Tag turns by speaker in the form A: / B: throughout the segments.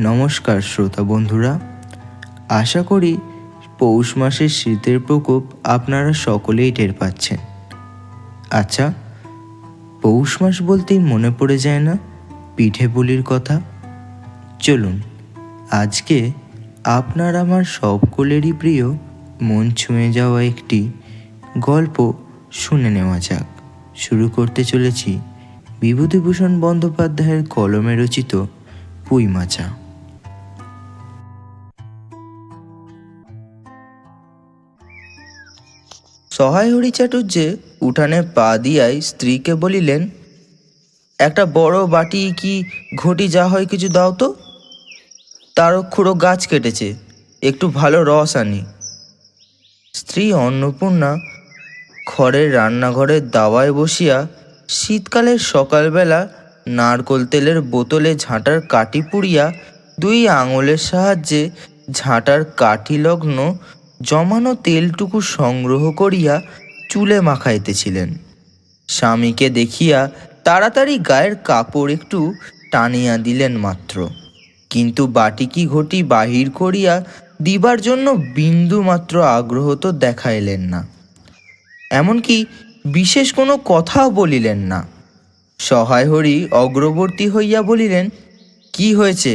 A: নমস্কার শ্রোতা বন্ধুরা, আশা করি পৌষ মাসের শীতের প্রকোপ আপনারা সকলেই টের পাচ্ছেন। আচ্ছা, পৌষ মাস বলতেই মনে পড়ে যায় না পিঠে পুলির কথা? চলুন আজকে আপনার আমার সকলেরই প্রিয় মন ছুঁয়ে যাওয়া একটি গল্প শুনে নেওয়া যাক। শুরু করতে চলেছি বিভূতিভূষণ বন্দ্যোপাধ্যায়ের কলমে রচিত পুঁইমাচা। সহায় হরিচাটুর্যে উঠানে পা দিয়াই স্ত্রীকে বলিলেন, একটা বড় বাটি কি ঘটি যা হয় কিছু দাও তো। তারও খুঁড়ো গাছ কেটেছে, একটু ভালো রস আনি। স্ত্রী অন্নপূর্ণা খড়ের রান্নাঘরের দাওয়ায় বসিয়া শীতকালের সকালবেলা নারকোল তেলের বোতলে ঝাঁটার কাঠি পুড়িয়া দুই আঙুলের সাহায্যে ঝাঁটার কাঠি লগ্ন জমানো তেলটুকু সংগ্রহ করিয়া চুলে মাখাইতেছিলেন। স্বামীকে দেখিয়া তাড়াতাড়ি গায়ের কাপড় একটু টানিয়া দিলেন মাত্র, কিন্তু বাটিকি ঘটি বাহির করিয়া দিবার জন্য বিন্দু মাত্র আগ্রহ তো দেখাইলেন না, এমনকি বিশেষ কোনো কথাও বলিলেন না। সহায় হরি অগ্রবর্তী হইয়া বলিলেন, কি হয়েছে,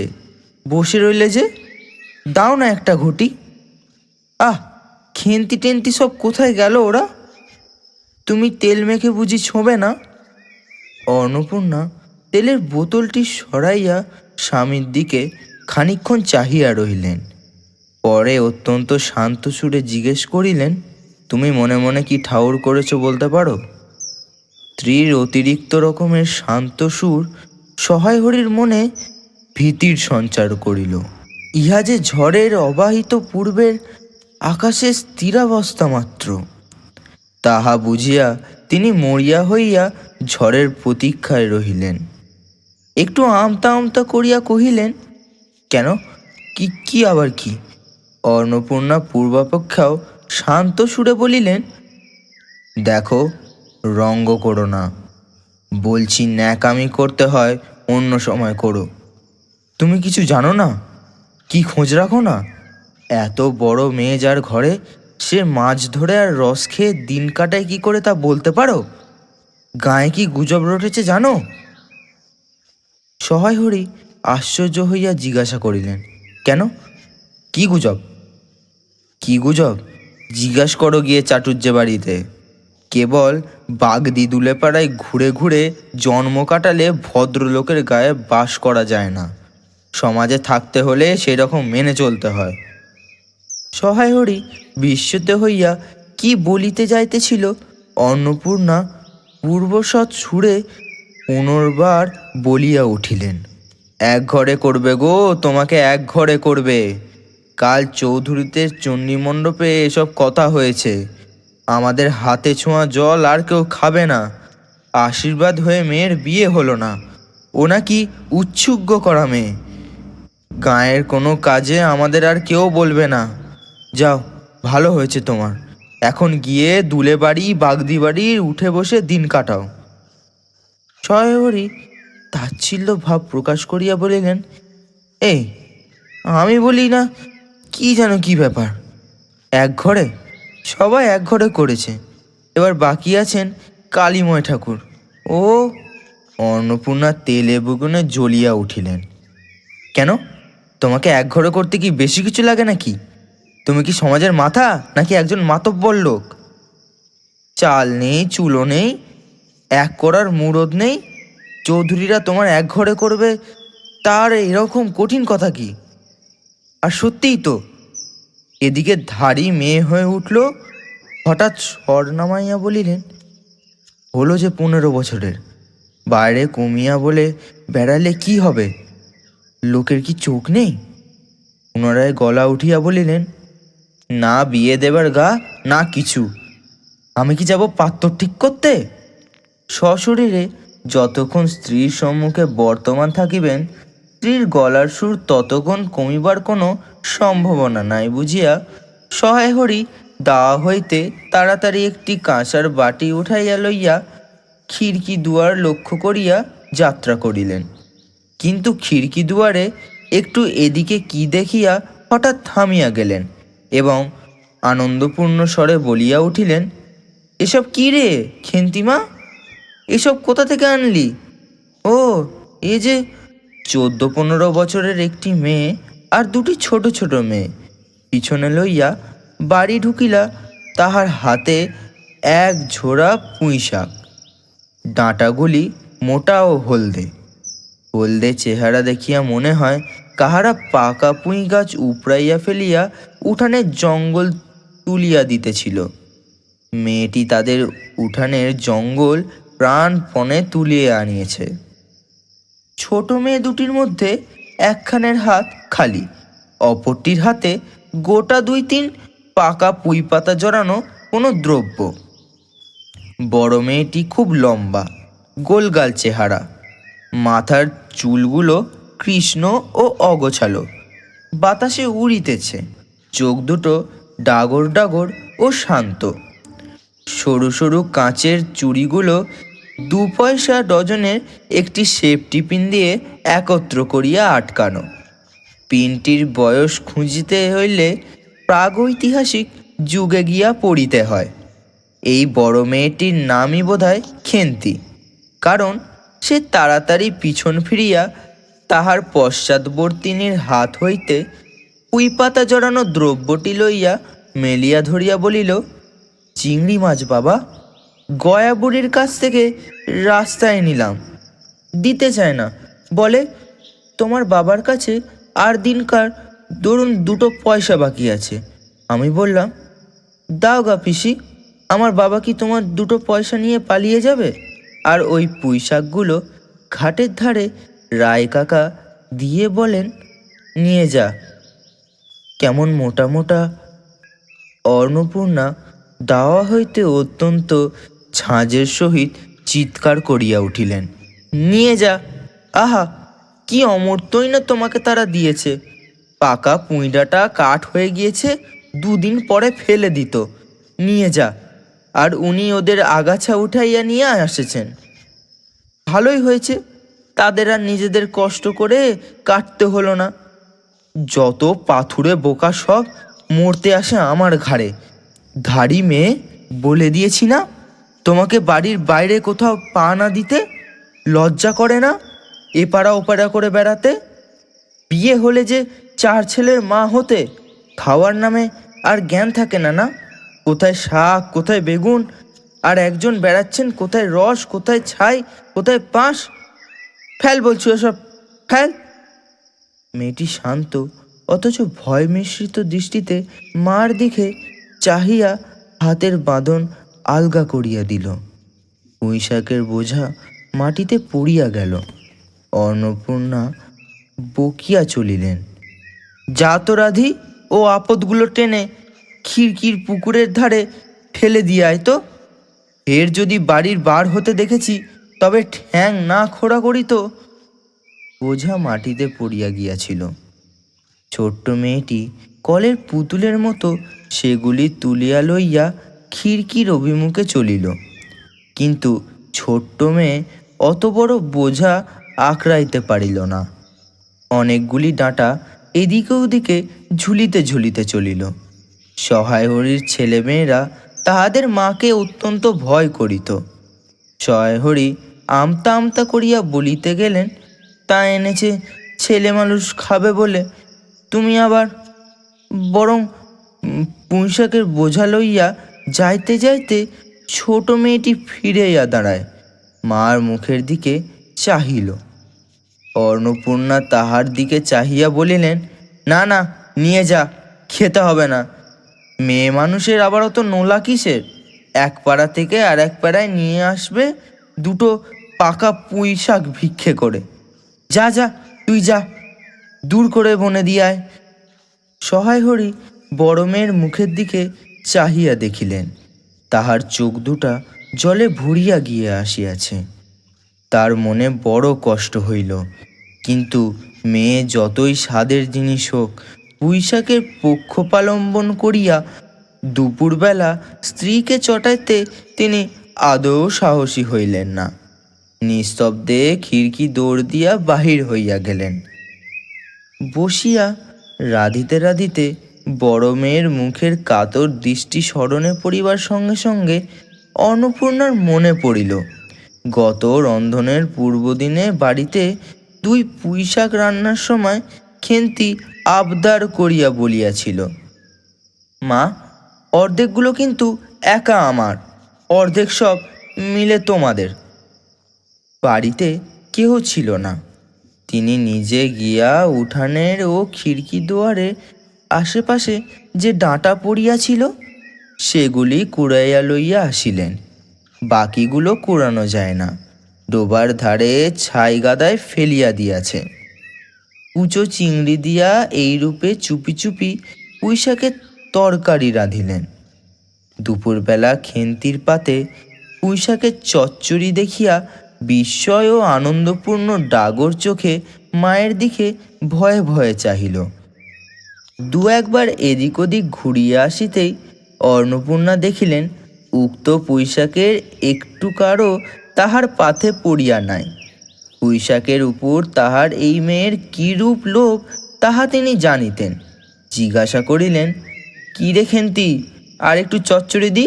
A: বসে রইলে যে, দাও না একটা ঘটি। আহ, খেন্তি টেন্তি সব কোথায় গেল ওরা? তুমি তেল মেখে বুঝি ছোঁবে না? অন্নপূর্ণা তেলের বোতলটি সরাইয়া স্বামীর দিকে খানিকক্ষণ চাহিয়া রহিলেন। পরে অত্যন্ত শান্ত সুরে জিজ্ঞেস করিলেন, তুমি মনে মনে কি ঠাউর করেছো বলতে পারো? স্ত্রীর অতিরিক্ত রকমের শান্ত সুর সহায় হরির মনে ভীতির সঞ্চার করিল। ইহা যে ঝড়ের অবাহিত পূর্বের আকাশের স্থিরাবস্থা মাত্র। তাহা বুঝিয়া তিনি মরিয়া হইয়া ঝড়ের প্রতীক্ষায় রহিলেন। একটু আমতা আমতা করিয়া কহিলেন, কেন, কি কি আবার কি? অন্নপূর্ণা পূর্বাপেক্ষাও শান্ত সুরে বলিলেন, দেখো, রঙ্গ করো না, বলছি ন্যাকামি করতে হয় অন্য সময় করো। তুমি কিছু জানো না, কি খোঁজ রাখো না? এত বড় মেয়ে যার ঘরে, সে মাছ ধরে আর রস খেয়ে দিন কাটায় কি করে তা বলতে পারো? গায়ে কি গুজব রটেছে জানো? সহায় হরি আশ্চর্য হইয়া জিজ্ঞাসা করিলেন, কেন, কি গুজব? কি গুজব জিজ্ঞাসা করো গিয়ে চাটুর্যে বাড়িতে। কেবল বাগদি দুলেপাড়ায় ঘুরে ঘুরে জন্ম কাটালে ভদ্রলোকের গায়ে বাস করা যায় না। সমাজে থাকতে হলে সেরকম মেনে চলতে হয়। সহায় হরি বিস্মিত হইয়া কি বলিতে যাইতেছিল অন্নপূর্ণা পূর্বসৎ সুরে পুনর্বার বলিয়া উঠিলেন, এক ঘরে করবে গো, তোমাকে এক ঘরে করবে। কাল চৌধুরীতে চণ্ডীমণ্ডপে এসব কথা হয়েছে। আমাদের হাতে ছোঁয়া জল আর কেউ খাবে না। আশীর্বাদ হয়ে মেয়ের বিয়ে হলো না, ও নাকি উৎসুগ্য করা মেয়ে। গাঁয়ের কোনো কাজে আমাদের আর কেউ বলবে না। যাও, ভালো হয়েছে তোমার, এখন গিয়ে দুলে বাড়ি বাগদি বাড়ির উঠে বসে দিন কাটাও। সহায় হরি তাচ্ছিল্য ভাব প্রকাশ করিয়া বলিলেন, এই, আমি বলি না, কি জানো কি ব্যাপার? এক ঘরে সবাই এক ঘরে করেছে, এবার বাকি আছেন কালীময় ঠাকুর। ও, অন্নপূর্ণা তেলে বেগুনে জ্বলিয়া উঠিলেন। কেন, তোমাকে এক ঘরে করতে কি বেশি কিছু লাগে নাকি? তুমি কি সমাজের মাথা, নাকি একজন মাতব্বর লোক? চাল নেই, চুলো নেই, এক করার মুরদ নেই, চৌধুরীরা তোমার এক ঘরে করবে, তার এরকম কঠিন কথা কি? আর সত্যিই তো, এদিকে ধাড়ি মেয়ে হয়ে উঠল, হঠাৎ স্বর নামাইয়া বলিলেন, হলো যে 15 বছরের, বাইরে কমিয়া বলে বেড়ালে কি হবে? লোকের কি চোখ নেই? পুনরায় গলা উঠিয়া বলিলেন, না বিয়ে দেবার গা, না কিছু। আমি কি যাব পাত্র ঠিক করতে? সশরীরে যতক্ষণ স্ত্রীর সম্মুখে বর্তমান থাকিবেন, স্ত্রীর গলার সুর ততক্ষণ কমিবার কোনো সম্ভাবনা নাই বুঝিয়া সহায় হরি দাওয়া হইতে তাড়াতাড়ি একটি কাঁসার বাটি উঠাইয়া লইয়া খিড়কি দুয়ার লক্ষ্য করিয়া যাত্রা করিলেন। কিন্তু খিড়কি দুয়ারে একটু এদিকে কি দেখিয়া হঠাৎ থামিয়া গেলেন এবং আনন্দপূর্ণ স্বরে বলিয়া উঠিলেন, এসব কি রে খেন্তিমা, এসব কোথা থেকে আনলি? ও, এ যে 14-15 বছরের একটি মেয়ে আর দুটি ছোট ছোট মেয়ে। পিছনে লইয়া বাড়ি ঢুকিলা, তাহার হাতে এক ঝোড়া পুঁই শাক, ডাঁটাগুলি মোটা ও হলদে। হলদে চেহারা দেখিয়া মনে হয় কাহারা পাকা পুঁই গাছ উপড়াইয়া ফেলিয়া উঠানের জঙ্গল তুলিয়া দিতেছিল। মেয়েটি তাদের উঠানের জঙ্গল প্রাণপণে তুলিয়ে আনিয়েছে। ছোট মেয়ে দুটির মধ্যে একখানের হাত খালি, অপরটির হাতে গোটা 2-3 পাকা পুঁই পাতা জড়ানো কোনো দ্রব্য। বড় মেয়েটি খুব লম্বা, গোলগাল চেহারা, মাথার চুলগুলো কৃষ্ণ ও অগোছালো, বাতাসে উড়িতেছে। চোখ দুটো ডাগর ডাগর ও শান্ত। সরু সরু কাঁচের চুড়িগুলো 2 পয়সা ডজনের একটি সেফটি পিন দিয়ে একত্র করিয়া আটকানো। পিনটির বয়স খুঁজিতে হইলে প্রাগৈতিহাসিক যুগে গিয়া পড়িতে হয়। এই বড় মেয়েটির নামই বোধহয় খেন্তি, কারণ সে তাড়াতাড়ি পিছন ফিরিয়া তাহার পশ্চাৎবর্তিনীর হাত হইতে পুঁই পাতা জড়ানো দ্রব্যটি লইয়া মেলিয়া ধরিয়া বলিল, চিংড়ি মাছ বাবা, গয়া বুড়ির কাছ থেকে রাস্তায় নিলাম, দিতে চায় না, বলে তোমার বাবার কাছে আর দিনকার ধরুন 2 পয়সা বাকি আছে। আমি বললাম, দাও গা পিসি, আমার বাবা কি তোমার 2 পয়সা নিয়ে পালিয়ে যাবে? আর ওই পুঁই শাকগুলো ঘাটের ধারে রায় কাকা দিয়ে বলেন, নিয়ে যা। কেমন মোটা মোটা। অন্নপূর্ণা দাওয়া হইতে অত্যন্ত ঝাঁঝের সহিত চিৎকার করিয়া উঠিলেন, নিয়ে যা! আহা, কি অমর্ত্যই না তোমাকে তারা দিয়েছে। পাকা পুঁইডাটা কাঠ হয়ে গিয়েছে, 2 দিন পরে ফেলে দিত। নিয়ে যা। আর উনি ওদের আগাছা উঠাইয়া নিয়ে এসেছেন। ভালোই হয়েছে, তাদের আর নিজেদের কষ্ট করে কাটতে হলো না। যত পাথুরে বোকা সব মরতে আসে আমার ঘাড়ে। ধাড়ি মেয়ে, বলে দিয়েছি না তোমাকে বাড়ির বাইরে কোথাও পা না দিতে? লজ্জা করে না এপাড়া ওপাড়া করে বেড়াতে? বিয়ে হলে যে 4 ছেলের মা হতে, খাওয়ার নামে আর জ্ঞান থাকে না? না, কোথায় শাক, কোথায় বেগুন, আর একজন বেড়াচ্ছেন কোথায় রস, কোথায় ছাই, কোথায় পাঁশ। ফেল বলছি ওসব, ফেল। মেয়েটি শান্ত অথচ ভয় মিশ্রিত দৃষ্টিতে মার দিকে চাহিয়া হাতের বাঁধন আলগা করিয়া দিল। পুঁই শাকের বোঝা মাটিতে পড়িয়া গেল। অন্নপূর্ণা বকিয়া চলিলেন, যা তো রাধি, ও আপদগুলো টেনে খিড়কির পুকুরের ধারে ফেলে দিয়ে আয় তো। এর যদি বাড়ির বার হতে দেখেছি, তবে ঠ্যাং না খোঁড়া করি তো। বোঝা মাটিতে পড়িয়া গিয়াছিল। ছোট্ট মেয়েটি কলের পুতুলের মতো সেগুলি তুলিয়া লইয়া খিড়কির অভিমুখে চলিল। কিন্তু ছোট্ট মেয়ে অত বড় বোঝা আঁকড়াইতে পারিল না। অনেকগুলি ডাঁটা এদিকে ওদিকে ঝুলিতে ঝুলিতে চলিল। সহায় হরির ছেলেমেয়েরা তাহাদের মাকে অত্যন্ত ভয় করিত। সহায় হরি আমতা আমতা করিয়া বলিতে গেলেন, তা এনেছে ছেলে মানুষ খাবে বলে, তুমি আবার। বরং পুঁইশাকের বোঝা লইয়া যাইতে যাইতে ছোট মেয়েটি ফিরিয়া দাঁড়ায়, মার মুখের দিকে চাহিল। অন্নপূর্ণা তাহার দিকে চাহিয়া বলিলেন, না না, নিয়ে যা, খেতে হবে না। মেয়ে মানুষের আবার অত নোলা কিসের? এক পাড়া থেকে আর এক পাড়ায় নিয়ে আসবে 2 পাকা পুঁই শাক ভিক্ষে করে। যা যা, তুই যা, দূর করে বনে দিয়ে আয়। সহায় হরি বড় মেয়ের মুখের দিকে চাহিয়া দেখিলেন, তাহার চোখ দুটা জলে ভরিয়া গিয়ে আসিয়াছে। তার মনে বড় কষ্ট হইল, কিন্তু মেয়ে যতই স্বাদের জিনিস হোক, পুঁই শাকের পক্ষপালম্বন করিয়া দুপুরবেলা স্ত্রীকে চটাইতে তিনি আদৌ সাহসী হইলেন না। নিস্তব্ধে খিড়কি দৌড় দিয়া বাহির হইয়া গেলেন। বসিয়া রাঁধিতে রাঁধিতে বড় মেয়ের মুখের কাতর দৃষ্টি স্মরণে পড়িবার সঙ্গে সঙ্গে অন্নপূর্ণার মনে পড়িল গত রন্ধনের পূর্বদিনে বাড়িতে 2 পুঁইশাক রান্নার সময় খেন্তি আবদার করিয়া বলিয়াছিল, মা, অর্ধেকগুলো কিন্তু একা আমার, অর্ধেক সব মিলে তোমাদের। বাড়িতে কেহ ছিল না। তিনি নিজে গিয়া উঠানের ও খিড়কি দুয়ারে আশেপাশে যে ডাঁটা পড়িয়াছিল সেগুলি কুড়াইয়া লইয়া আসিলেন। বাকিগুলো কুড়ানো যায় না, ডোবার ধারে ছাই গাদায় ফেলিয়া দিয়াছে। কুচো চিংড়ি দিয়া এইরূপে চুপি চুপি পুঁইশাকের তরকারি রাঁধিলেন। দুপুরবেলা খেন্তির পাতে পুঁইশাকের চচ্চড়ি দেখিয়া বিস্ময় ও আনন্দপূর্ণ ডাগর চোখে মায়ের দিকে ভয়ে ভয়ে চাহিল। 2-1বার এদিক ওদিক ঘুরিয়া আসিতেই অন্নপূর্ণা দেখিলেন উক্ত পুঁইশাকের একটুকারও তাহার পাতে পড়িয়া নাই। পুঁইশাকের উপর তাহার এই মেয়ের কিরূপ লোভ তাহা তিনি জানিতেন। জিজ্ঞাসা করিলেন, কি রে খেন্তি, আর একটু চচ্চড়ি দি?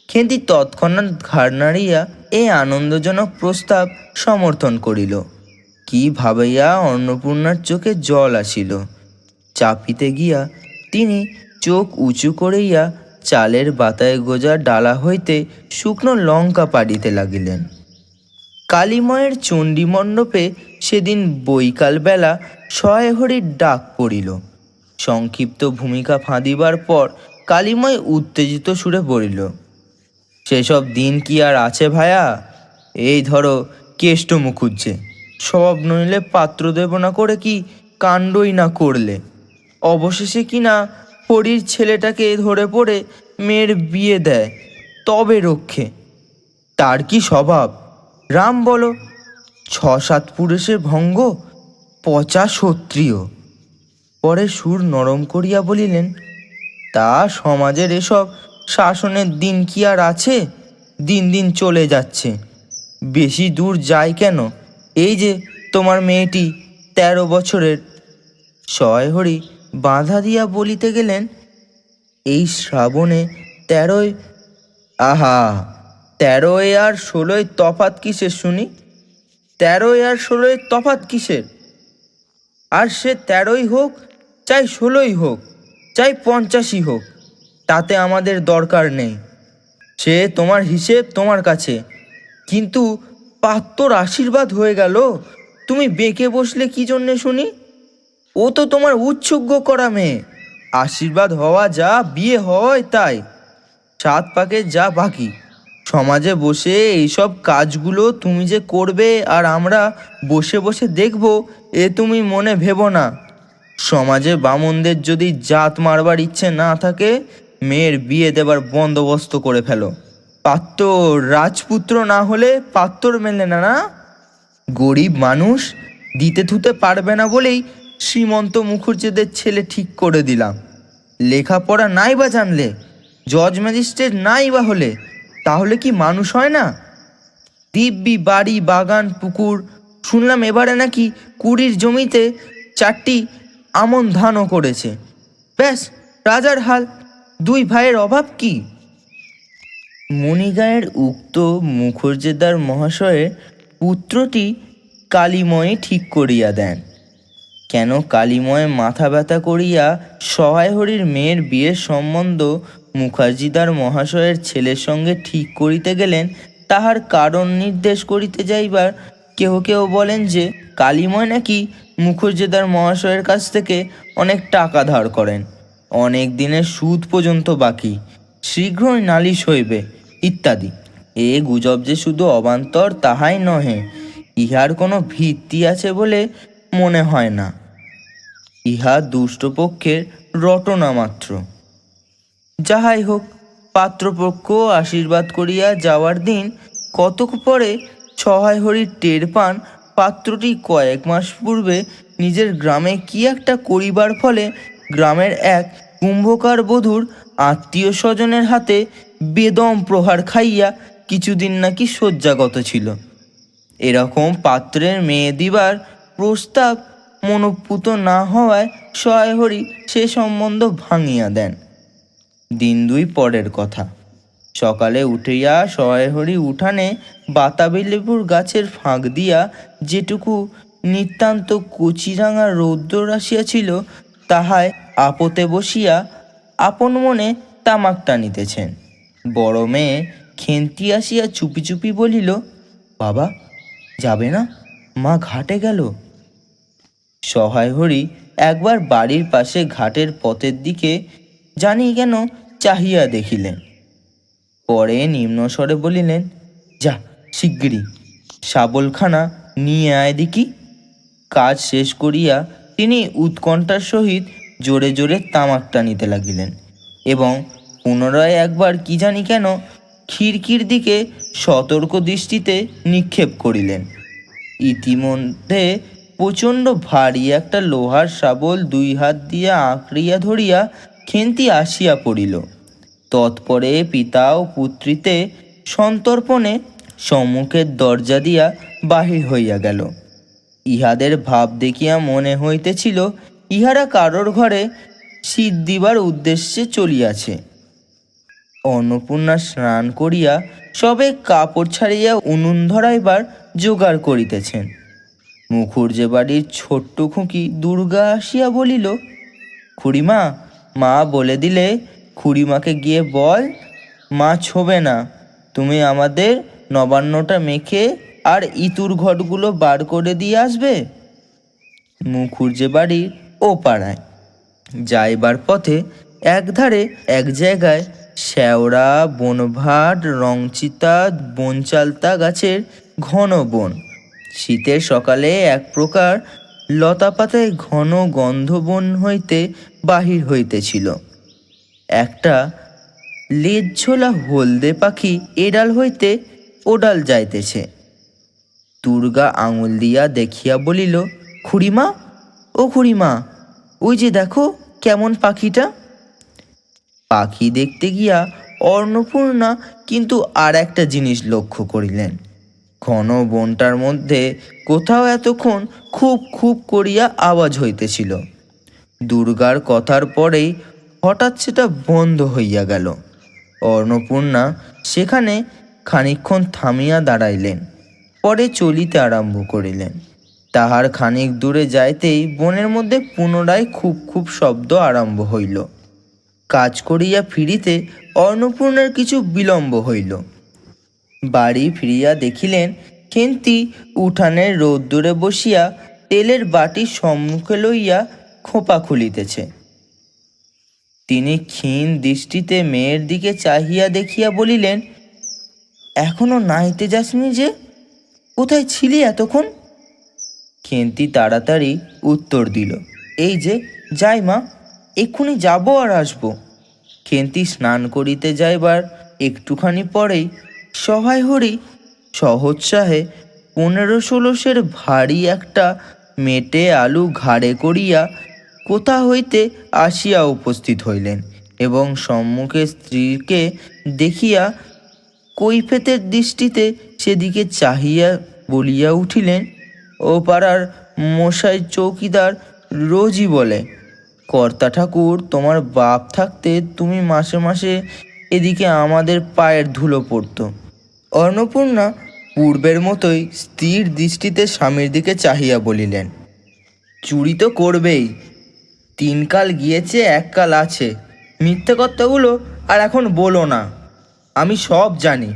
A: খেন্তি তৎক্ষণাৎ ঘাড় নাড়িয়া এই আনন্দজনক প্রস্তাব সমর্থন করিল। কি ভাবিয়া অন্নপূর্ণার চোখে জল আসিল। চাপিতে গিয়া তিনি চোখ উঁচু করিয়া চালের বাতায় গোজা ডালা হইতে শুকনো লঙ্কা পাড়িতে লাগিলেন। কালীময়ের চণ্ডীমণ্ডপে সেদিন বৈকালবেলা সহায়হরির ডাক পড়িল। সংক্ষিপ্ত ভূমিকা ফাঁদিবার পর কালীময় উত্তেজিত সুরে বলিল, সেসব দিন কি আর আছে ভায়া? এই ধরো কেষ্ট মুখুজ্জে, সব নইলে পাত্র দেব না করে কি কাণ্ডই না করলে। অবশেষে কিনা হরির ছেলেটাকে ধরে পড়ে মেয়ের বিয়ে দেয়, তবে রক্ষে। তার কি স্বভাব রাম বলো, 6-7 পুরুষের ভঙ্গ, পচা ক্ষত্রিয়। পরে সুর নরম করিয়া বলিলেন, তা সমাজের এসব শাসনের দিন কি আর আছে? দিন দিন চলে যাচ্ছে, বেশি দূর যায় কেন? এই যে তোমার মেয়েটি 13 বছরের। সহায়হরি বাধা দিয়া বলিতে গেলেন, এই শ্রাবণে 13। আহা, 13 আর 16 তফাৎ কিসের শুনি? 13 আর 16 তফাৎ কিসের? আর সে 13 হোক, চাই 16 হোক, চাই 50 হোক, তাতে আমাদের দরকার নেই। সে তোমার হিসেব তোমার কাছে, কিন্তু পাত্রর আশীর্বাদ হয়ে গেল, তুমি বেঁকে বসলে কি জন্যে শুনি? ও তো তোমার উৎসুগ্য করা মেয়ে, আশীর্বাদ হওয়া যা, বিয়ে হয় তাই। 7 পাকে যা বাকি। সমাজে বসে এইসব কাজগুলো তুমি যে করবে আর আমরা বসে বসে দেখব, এ তুমি মনে ভেবো না। সমাজে বামুনদের যদি জাত মারবার ইচ্ছে না থাকে, মেয়ের বিয়ে দেবার বন্দোবস্ত করে ফেলো। পাত্র রাজপুত্র না হলে পাত্র মেলে না, না? গরিব মানুষ, দিতে থুতে পারবে না বলেই শ্রীমন্ত মুখুজ্জেদের ছেলে ঠিক করে দিলাম। লেখাপড়া নাই বা জানলে, জজ ম্যাজিস্ট্রেট নাই বা হলে, তাহলে কি মানুষ হয় না? দিব্যি বাড়ি, বাগান, পুকুর, শুনলাম এবারে নাকি 20 জমিতে 4টি আমন ধানও করেছে। ব্যাস রাজার হাল, 2 ভাইয়ের অভাব কি? মণিগাঁয়ের উক্ত মুখুজ্জেদার মহাশয়ের পুত্রটি কালীময়ী ঠিক করিয়া দেন। কেন কালীময় মাথা ব্যথা করিয়া সহায়হরির মেয়ের বিয়ের সম্বন্ধ মুখার্জিদার মহাশয়ের ছেলের সঙ্গে ঠিক করিতে গেলেন, তাহার কারণ নির্দেশ করিতে যাইবার কেহ কেহ বলেন যে কালীময় নাকি মুখুজ্জেদার মহাশয়ের কাছ থেকে অনেক টাকা ধার করেন, অনেক দিনের সুদ পর্যন্ত বাকি, শীঘ্রই নালিশ হইবে ইত্যাদি। এ গুজব যে শুধু অবান্তর তাহাই নহে, ইহার কোনো ভিত্তি আছে বলে মনে হয় না। ইহা দুষ্টপক্ষের রটনা মাত্র। যাহাই হোক, পাত্রপক্ষ আশীর্বাদ করিয়া যাওয়ার দিন কতক পরে সহায়হরি টের পান পাত্রটি কয়েক মাস পূর্বে নিজের গ্রামে কি একটা করিবার ফলে গ্রামের এক কুম্ভকার বধূর আত্মীয় স্বজনের হাতে বেদম প্রহার খাইয়া কিছুদিন নাকি শয্যাগত ছিল। এরকম পাত্রের মেয়ে দিবার প্রস্তাব মনোপুত না হওয়ায় সহায় হরি সে সম্বন্ধ ভাঙিয়া দেন। দিন দুই পরের কথা। সকালে উঠিয়া সহায় হরি উঠানে বাতাবি লেবুর গাছের ফাঁক দিয়া যেটুকু নিতান্ত কচিরাঙা রৌদ্র আসিয়াছিল তাহায় আপতে বসিয়া আপন মনে তামাক টানিতেছেন। বড় মেয়ে খেন্তি আসিয়া চুপি চুপি বলিল, বাবা যাবে না? মা ঘাটে গেল। সহায় হরি একবার বাড়ির পাশে ঘাটের পথের দিকে জানি কেন চাহিয়া দেখিলেন। পরে নিম্নস্বরে বলিলেন, যা শিগগিরি শাবলখানা নিয়ে আয় দেখি। কাজ শেষ করিয়া তিনি উৎকণ্ঠার সহিত জোরে জোরে তামাক টানিতে লাগিলেন এবং পুনরায় একবার কি জানি কেন খিড়কির দিকে সতর্ক দৃষ্টিতে নিক্ষেপ করিলেন। ইতিমধ্যে প্রচণ্ড ভারী একটা লোহার শাবল দুই হাত দিয়া আঁকড়িয়া ধরিয়া খেন্তি আসিয়া পড়িল। তৎপরে পিতা ও পুত্রীতে সন্তর্পণে সম্মুখের দরজা দিয়া বাহির হইয়া গেল। ইহাদের ভাব দেখিয়া মনে হইতেছিল ইহারা কারোর ঘরে শীত দিবার উদ্দেশ্যে চলিয়াছে। অন্নপূর্ণা স্নান করিয়া সবে কাপড় ছাড়িয়া উনুন ধরাইবার জোগাড় করিতেছেন। মুখুজ্জে বাড়ির ছোট্ট খুকি দুর্গা আসিয়া বলিল, খুড়িমা, মা বলে দিলে খুড়িমাকে গিয়ে বল মা ছোবে না, তুমি আমাদের নবান্নটা মেখে আর ইতুর ঘটগুলো বার করে দিয়ে আসবে। মুখুজ্জে বাড়ির ও পাড়ায় যাইবার পথে একধারে এক জায়গায় শ্যাওড়া, বনভাট, রংচিতা, বনচালতা গাছের ঘন বন। শীতের সকালে এক প্রকার লতাপাতায় ঘন গন্ধ বন হইতে বাহির হইতেছিল। একটা লেজঝোলা হলদে পাখি এডাল হইতে ওডাল যাইতেছে। দুর্গা আঙুল দিয়া দেখিয়া বলিল, খুড়িমা, ও খুড়িমা, ওই যে দেখো কেমন পাখিটা। পাখি দেখতে গিয়া অন্নপূর্ণা কিন্তু আর একটা জিনিস লক্ষ্য করিলেন। ঘন বনটার মধ্যে কোথাও এতক্ষণ খুব খুব করিয়া আওয়াজ হইতেছিল। দুর্গার কথার পরেই হঠাৎ সেটা বন্ধ হইয়া গেল। অন্নপূর্ণা সেখানে খানিকক্ষণ থামিয়া দাঁড়াইলেন, পরে চলিতে আরম্ভ করিলেন। তাহার খানিক দূরে যাইতেই বনের মধ্যে পুনরায় খুব খুব শব্দ আরম্ভ হইল। কাজ করিয়া ফিরিতে অন্নপূর্ণার কিছু বিলম্ব হইল। বাড়ি ফিরিয়া দেখিলেন খেন্তি উঠানের রোদ্দুরে বসিয়া তেলের বাটি সম্মুখে লইয়া খোঁপা খুলিতেছে। তিনি ক্ষীণ দৃষ্টিতে মেয়ের দিকে চাহিয়া দেখিয়া বলিলেন, এখনো নাইতে যাসনি যে? কোথায় ছিলি এতক্ষণ? খেন্তি তাড়াতাড়ি উত্তর দিল, এই যে যাই মা, এক্ষুনি যাব আর আসবো। খেন্তি স্নান করিতে যাইবার একটুখানি পরেই সহায় হরি সহোৎসাহে 15-16 সের ভারী একটা মেটে আলু ঘাড়ে করিয়া কোথা হইতে আসিয়া উপস্থিত হইলেন এবং সম্মুখে স্ত্রীকে দেখিয়া কৈফেতের দৃষ্টিতে সেদিকে চাহিয়া বলিয়া উঠিলেন, ও পাড়ার মশাই চৌকিদার রোজই বলে, কর্তা ঠাকুর, তোমার বাপ থাকতে তুমি মাসে মাসে এদিকে আমাদের পায়ের ধুলো পড়ত। অন্নপূর্ণা পূর্বের মতোই স্থির দৃষ্টিতে স্বামীর দিকে চাহিয়া বলিলেন, চুরি তো করবেই, 3 কাল গিয়েছে, 1 কাল আছে, মিথ্যে কথাগুলো আর এখন বলো না। আমি সব জানি,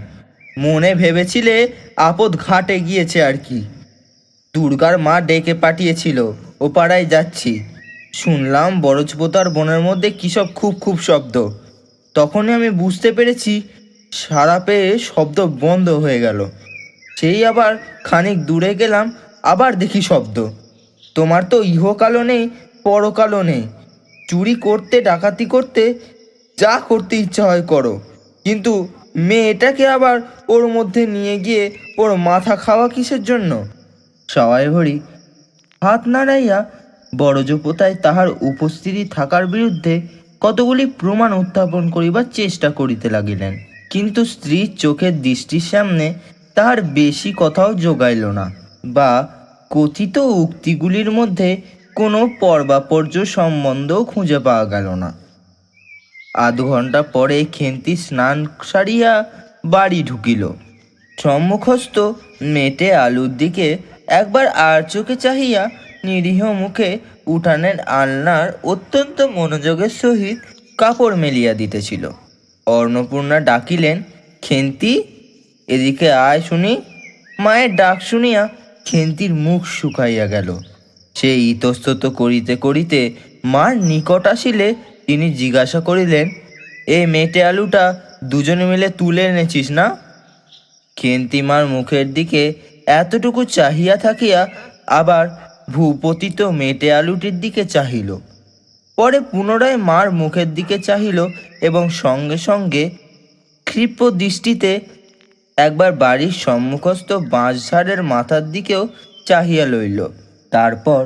A: মনে ভেবেছিলে আপদ ঘাটে গিয়েছে আর কি। দুর্গার মা ডেকে পাঠিয়েছিল, ও পাড়ায় যাচ্ছি। শুনলাম বরজপোতার বনের মধ্যে কী সব খুব খুব শব্দ। তখনই আমি বুঝতে পেরেছি সারা পেয়ে শব্দ বন্ধ হয়ে গেল। সেই আবার খানিক দূরে গেলাম, আবার দেখি শব্দ। তোমার তো ইহকালও নেই, পরকালও নেই। চুরি করতে, ডাকাতি করতে, যা করতে ইচ্ছা হয় করো, কিন্তু মেয়েটাকে আবার ওর মধ্যে নিয়ে গিয়ে ওর মাথা খাওয়া কিসের জন্য? সবাই হরি হাত নাড়াইয়া বরজপোতায় তাহার উপস্থিতি থাকার বিরুদ্ধে কতগুলি প্রমাণ উত্থাপন করিবার চেষ্টা করিতে লাগিলেন, কিন্তু স্ত্রীর চোখের দৃষ্টির সামনে তাহার বেশি কথাও জোগাইল না, বা কথিত উক্তিগুলির মধ্যে কোনো পর্বাপর্য সম্বন্ধও খুঁজে পাওয়া গেল না। আধ ঘন্টা পরে খেন্তি স্নান সারিয়া বাড়ি ঢুকিল। সম্মুখস্থ মেটে আলুর দিকে একবার আর চোখে চাহিয়া নিরীহ মুখে উঠানের আলনার অত্যন্ত মনোযোগের সহিত কাপড় মেলিয়া দিতেছিল। অন্নপূর্ণা ডাকিলেন, খেন্তি, এদিকে আয় শুনি। মায়ের ডাক শুনিয়া খেন্তির মুখ শুকাইয়া গেল। সে ইতস্তত করিতে করিতে মার নিকট আসিলে তিনি জিজ্ঞাসা করিলেন, এ মেটে আলুটা দুজনে মিলে তুলে এনেছিস না? খেন্তিমার মুখের দিকে এতটুকু চাহিয়া থাকিয়া আবার ভূপতিত মেটে আলুটির দিকে চাহিল। পরে পুনরায় মার মুখের দিকে চাহিল এবং সঙ্গে সঙ্গে ক্ষিপ্র দৃষ্টিতে একবার বাড়ির সম্মুখস্থ বাঁশঝাড়ের মাথার দিকেও চাহিয়া লইল। তারপর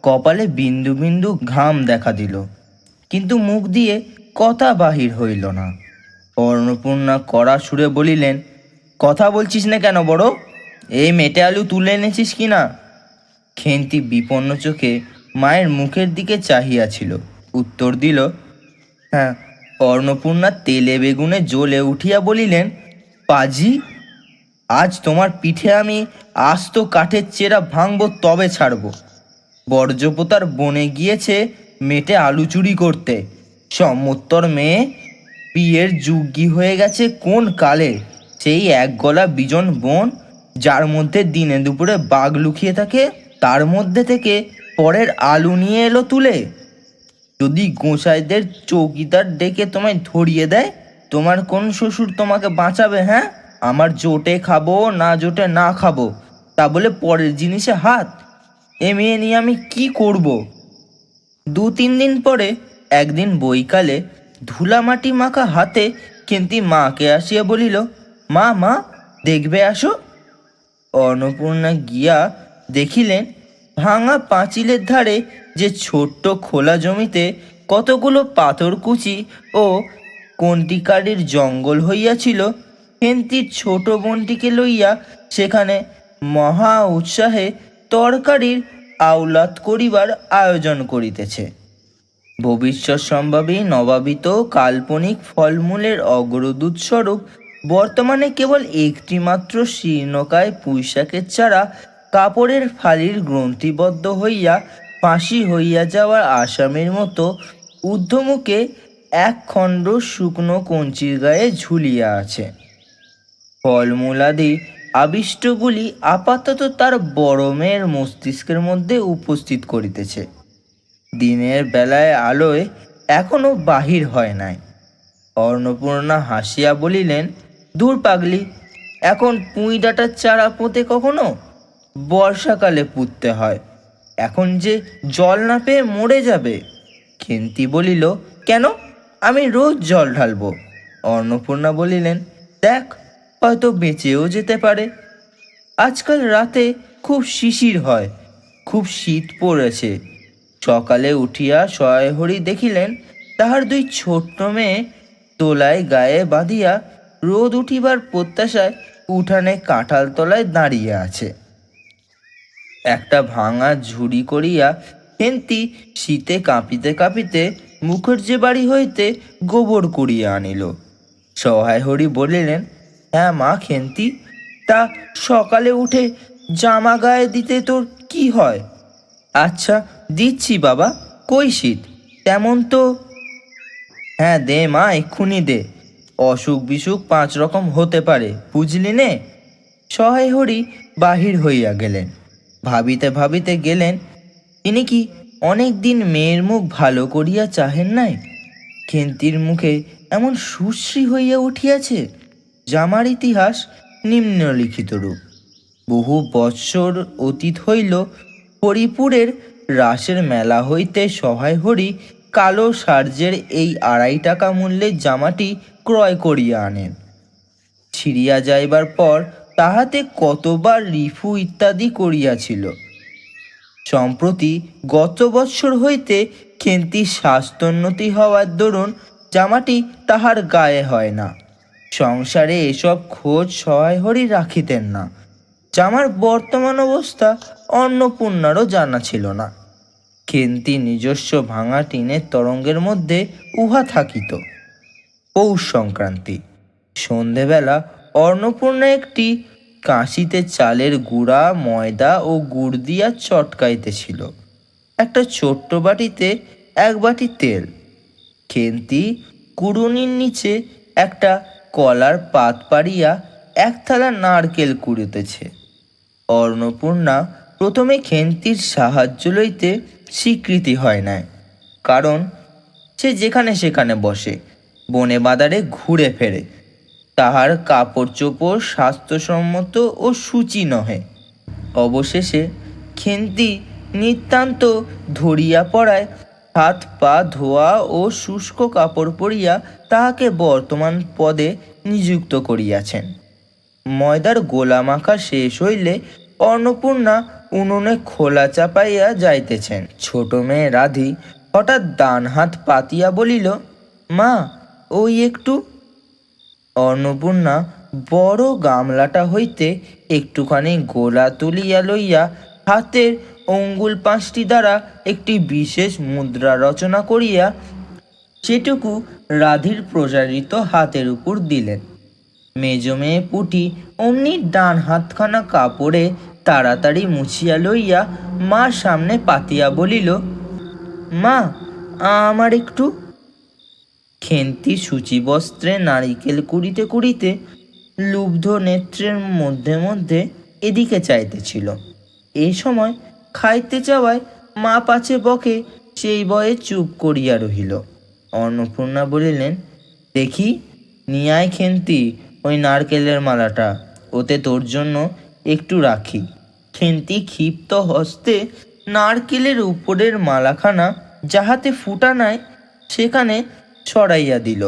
A: কপালে বিন্দু বিন্দু ঘাম দেখা দিল, কিন্তু মুখ দিয়ে কথা বাহির হইল না। অন্নপূর্ণা কড়া সুরে বলিলেন, কথা বলছিস না কেন বড়? এই মেটে আলু তুলে এনেছিস কি না? খেন্তি বিপন্ন চোখে মায়ের মুখের দিকে চাহিয়াছিল। উত্তর দিল, হ্যাঁ। অন্নপূর্ণা তেলে বেগুনে জ্বলে উঠিয়া বলিলেন, পাজি, আজ তোমার পিঠে আমি আস্ত কাঠের চেরা ভাঙব, তবে ছাড়ব। বর্জপোতার বনে গিয়েছে মেটে আলু চুরি করতে। সম্মুত্তর মেয়ে বিয়ের যুগ্গি হয়ে গেছে কোন কালে। সেই এক গলা বিজন বন, যার মধ্যে দিনে দুপুরে বাঘ লুকিয়ে থাকে, তার মধ্যে থেকে পরের আলু নিয়ে এলো তুলে। যদি গোসাইদের চৌকিদার ডেকে তোমায় ধরিয়ে দেয়, তোমার কোন শ্বশুর তোমাকে বাঁচাবে? হ্যাঁ, আমার জোটে খাবো না জোটে না খাবো, তা বলে পরের জিনিসে হাত? এ মেয়ে নিয়ে আমি কি করব? 2-3 দিন পরে একদিন বৈকালে ধুলা মাটি মাখা হাতে খেন্তি মাকে আসিয়া বলিল, মা, মা, দেখবে আসো। অন্নপূর্ণা গিয়া দেখিলেন, ভাঙা পাঁচিলের ধারে যে ছোট্ট খোলা জমিতে কতগুলো পাথরকুচি ও কন্টিকারির জঙ্গল হইয়াছিল, খেন্তির ছোট বোনটিকে লইয়া সেখানে মহা উৎসাহে তরকারির আওলাদ করিবার আয়োজন করিতেছে। ভবিষ্যৎ সম্ভাবী নবাবিত কাল্পনিক ফলমূলের অগ্রদূত স্বরূপ বর্তমানে কেবল একটি মাত্র শীর্ণকায় পুঁইশাকের চারা কাপড়ের ফালির গ্রন্থিবদ্ধ হইয়া ফাঁসি হইয়া যাওয়ার আসামির মতো ঊর্ধ্বমুখে এক খণ্ড শুকনো কঞ্চির গায়ে ঝুলিয়া আছে। ফলমূলাদি আবিষ্টগুলি আপাতত তার বড় মেয়ের মস্তিষ্কের মধ্যে উপস্থিত করিতেছে। দিনের বেলায় আলোয় এখনো বাহির হয় নাই। অন্নপূর্ণা হাসিয়া বলিলেন, দূর পাগলি, এখন পুঁই ডাঁটার চারা পোঁতে কখনো? বর্ষাকালে পুঁততে হয়, এখন যে জল না পেয়ে মরে যাবে। খেন্তি বলিল, কেন? আমি রোজ জল ঢালব। অন্নপূর্ণা বলিলেন, দেখ, হয়তো বেঁচেও যেতে পারে। আজকাল রাতে খুব শিশির হয়, খুব শীত পড়েছে। সকালে উঠিয়া সহায়হরি দেখিলেন, তাহার 2 ছোট্ট মেয়ে তোলায় গায়ে বাঁধিয়া রোদ উঠিবার প্রত্যাশায় উঠানে কাঁঠাল তলায় দাঁড়িয়ে আছে। একটা ভাঙা ঝুড়ি করিয়া খেন্তি শীতে কাঁপিতে কাঁপিতে মুখুজ্জে বাড়ি হইতে গোবর কুড়িয়া আনিল। সহায়হরি বলিলেন, হ্যাঁ মা খেন্তি, তা সকালে উঠে জামা গায়ে দিতে তোর কি হয়? আচ্ছা, দিচ্ছি বাবা, কই শীত তেমন তো। হ্যাঁ দে মা, এক্ষুনি দে। অসুখ বিসুখ 5 রকম হতে পারে, বুঝলি নে। সহায়হরি বাহির হইয়া গেলেন। ভাবিতে ভাবিতে গেলেন, তিনি কি অনেক দিন মেয়ের মুখ ভালো করিয়া চাহেন নাই? খেন্তির মুখে এমন সুশ্রী হইয়া উঠিয়াছে। জামার ইতিহাস নিম্নলিখিত রূপ। বহু বৎসর অতীত হইল, হরিপুরের রাসের মেলা হইতে সহায়হরি কালো সার্জের এই 2.5 টাকা মূল্যের জামাটি ক্রয় করিয়া আনেন। ছিঁড়িয়া যাইবার পর তাহাতে কতবার রিফু ইত্যাদি করিয়াছিল। সম্প্রতি গত বৎসর হইতে খেন্তির স্বাস্থ্যোন্নতি হওয়ার দরুন জামাটি তাহার গায়ে হয় না। সংসারে এসব খোঁজ সহায়হরি রাখিতেন না। জামার বর্তমান অবস্থা অন্নপূর্ণারও জানা ছিল না। খেন্তি নিজস্ব ভাঙা টিনের তরঙ্গের মধ্যে উহা থাকিত। পৌষ সংক্রান্তি সন্ধেবেলা অন্নপূর্ণা একটি কাঁশিতে চালের গুঁড়া, ময়দা ও গুড় দিয়া চটকাইতেছিল। একটা ছোট্ট বাটিতে এক বাটি তেল। খেন্তি কুড়ুনির নিচে একটা কলার পাত পাড়িয়া এক থালা নারকেল কুড়িতেছে। অন্নপূর্ণা প্রথমে খেন্তির সাহায্য লইতে স্বীকৃতি হয় নাই, কারণ সে যেখানে সেখানে বসে, বনে বাদারে ঘুরে ফেরে। তাহার কাপড় চোপড় স্বাস্থ্যসম্মত ও সূচি নহে। অবশেষে খেন্তি নিতান্ত ধরিয়া পড়ায় হাত পা ধোয়া ও শুষ্ক কাপড় পরিয়া তাহাকে বর্তমান পদে নিযুক্ত করিয়াছেন। ময়দার গোলা মাখা শেষ হইলে অন্নপূর্ণা উনুনে খোলা চাপাইয়া যাইতেছেন। ছোট মেয়ে রাধি হঠাৎ ডান হাত পাতিয়া বলিল, মা, ওই একটু। অন্নপূর্ণা বড় গামলাটা হইতে একটুখানি গোলা তুলিয়া লইয়া হাতের অঙ্গুল 5টি দ্বারা একটি বিশেষ মুদ্রা রচনা করিয়া সেটুকু রাধির প্রসারিত হাতের উপর দিলেন। মেজ মেয়ে পুটি অমনি ডান হাতখানা কাপড়ে তাড়াতাড়ি মুছিয়া লইয়া মার সামনে পাতিয়া বলিল, মা, আমার একটু। খেন্তি সূচিবস্ত্রে নারিকেল কুড়িতে কুড়িতে লুব্ধ নেত্রের মধ্যে মধ্যে এদিকে চাইতেছিল। এই সময় খাইতে চাওয়ায় মা পাছে বকে, সেই ভয়ে চুপ করিয়া রহিল। অন্নপূর্ণা বলিলেন, দেখি, নিয়ে আয় খেন্তি ওই নারকেলের মালাটা, ওতে তোর জন্য একটু রাখি। খেন্তি ক্ষিপ্ত হস্তে নারকেলের উপরের মালাখানা যাহাতে ফুটা নাই সেখানে ছড়াইয়া দিল।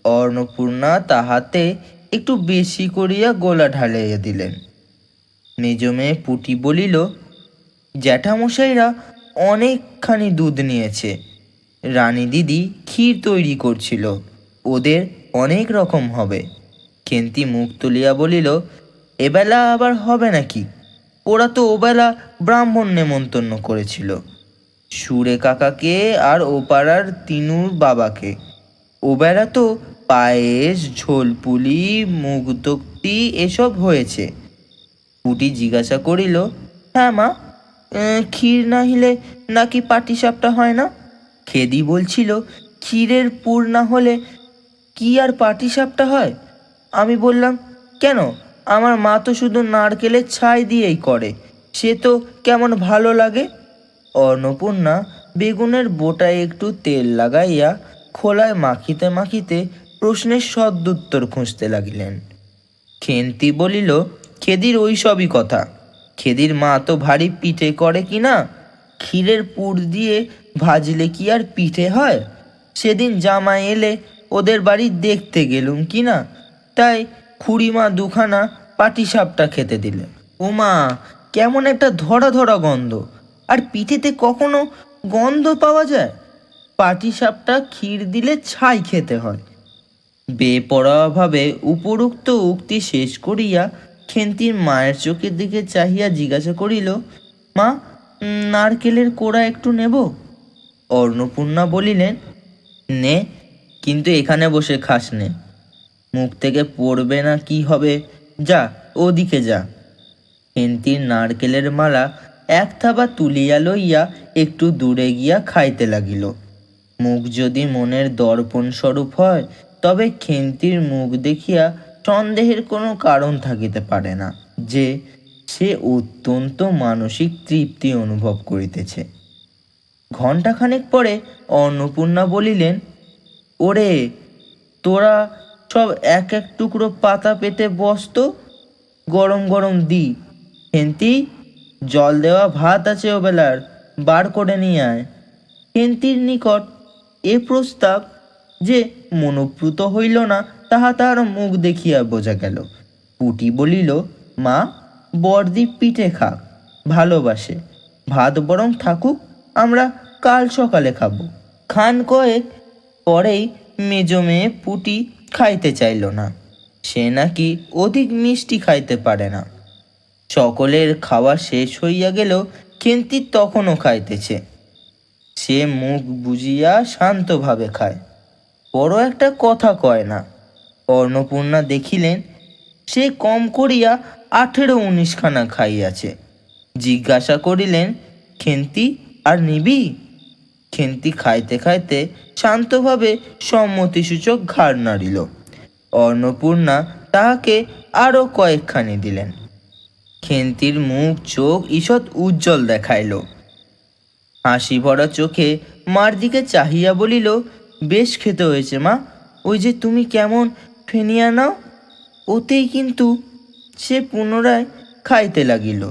A: অন্নপূর্ণা তাহাতে একটু বেশি করিয়া গোলা ঢালাইয়া দিলেন। মেজ মেয়ে পুটি বলিল, জ্যাঠামশাইরা অনেকখানি দুধ নিয়েছে। রানী দিদি ক্ষীর তৈরি করছিল, ওদের অনেক রকম হবে। খেন্তি মুখ তুলিয়া বলিল, এবেলা আবার হবে নাকি? ওরা তো ওবেলা ব্রাহ্মণ নেমন্তন্ন করেছিল, সুরে কাকাকে আর ওপাড়ার তিনুর বাবাকে। ওবেলা তো পায়েস, ঝোলপুলি, মুগদক্তি এসব হয়েছে। পুটি জিজ্ঞাসা করিল, হ্যাঁ মা, ক্ষীর না হলে নাকি পাটিসাপটা হয় না? খেদি বলছিল, ক্ষীরের পুর না হলে কি আর পাটিসাপটা হয়? আমি বললাম, কেন, আমার মা তো শুধু নারকেলের ছাই দিয়েই করে, সে তো কেমন ভালো লাগে। অন্নপূর্ণা বেগুনের বোটায় একটু তেল লাগাইয়া খোলায় মাখিতে মাখিতে প্রশ্নের সদুত্তর খুঁজতে লাগিলেন। খেন্তি বলিল, খেদির ওই সবই কথা। খেদির মা তো ভারী পিঠে করে কি না, ক্ষীরের পুর দিয়ে ভাজলে কি আর পিঠে হয়? সেদিন জামাই এলে ওদের বাড়ি দেখতে গেলুম কি না, তাই খুড়িমা দুখানা পাটিসাপটা খেতে দিলে। ও মা, কেমন একটা ধরা ধরা গন্ধ! আর পিঠেতে কখনো গন্ধ পাওয়া যায়? পাটিসাপটা ক্ষীর দিলে ছাই খেতে হয়। বেপরোয়াভাবে উপরোক্ত উক্তি শেষ করিয়া খেন্তির মায়ের চোখের দিকে চাহিয়া জিজ্ঞাসা করিল, মা, নারকেলের কোড়া একটু নেব? অন্নপূর্ণা বলিলেন, নে, কিন্তু এখানে বসে খাস নে, মুখ থেকে পড়বে না কি হবে, যা ওদিকে যা। খেন্তির নারকেলের মালা এক থাবা তুলিয়া লইয়া একটু দূরে গিয়া খাইতে লাগিল। মুখ যদি মনের দর্পণ স্বরূপ হয়, তবে খেন্তির মুখ দেখিয়া সন্দেহের কোনো কারণ থাকিতে পারে না যে সে অত্যন্ত মানসিক তৃপ্তি অনুভব করিতেছে। ঘণ্টাখানেক পরে অন্নপূর্ণা বলিলেন, ওরে, তোরা সব এক এক টুকরো পাতা পেতে বসত, গরম গরম দি। খেন্তি, জল দেওয়া ভাত আছে ওবেলার, বার করে নিয়ে আয়। খেন্তির নিকট এ প্রস্তাব যে মনোপ্রুত হইল না তাহা তাহার মুখ দেখিয়া বোঝা গেল। পুটি বলিল, মা, বরদীপ পিঠে খাক, ভালোবাসে, ভাত বরং থাকুক, আমরা কাল সকালে খাবো। খান কয়েক পরেই মেজ মেয়ে পুটি খাইতে চাইল না, সে নাকি অধিক মিষ্টি খাইতে পারে না। সকলের খাওয়া শেষ হইয়া গেল, খেন্তি তখনও খাইতেছে। সে মুখ বুজিয়া শান্তভাবে খায়, বড় একটা কথা কয় না। অন্নপূর্ণা দেখিলেন সে কম করিয়া 18-19 খানা খাইয়াছে। জিজ্ঞাসা করিলেন, খেন্তি আর নিবি? খেন্তি খাইতে খাইতে শান্তভাবে সম্মতিসূচক ঘাড় নাড়িল। অন্নপূর্ণা তাহাকে আরও কয়েকখানি দিলেন। খেন্তির মুখ চোখ ঈষৎ উজ্জ্বল দেখাইল। হাসি ভরা চোখে মার দিকে চাহিয়া বলিল, বেশ খেতে হয়েছে মা, ওই যে তুমি কেমন ফেনিয়া নাও, ওতেই কিন্তু। সে পুনরায় খাইতে লাগিল।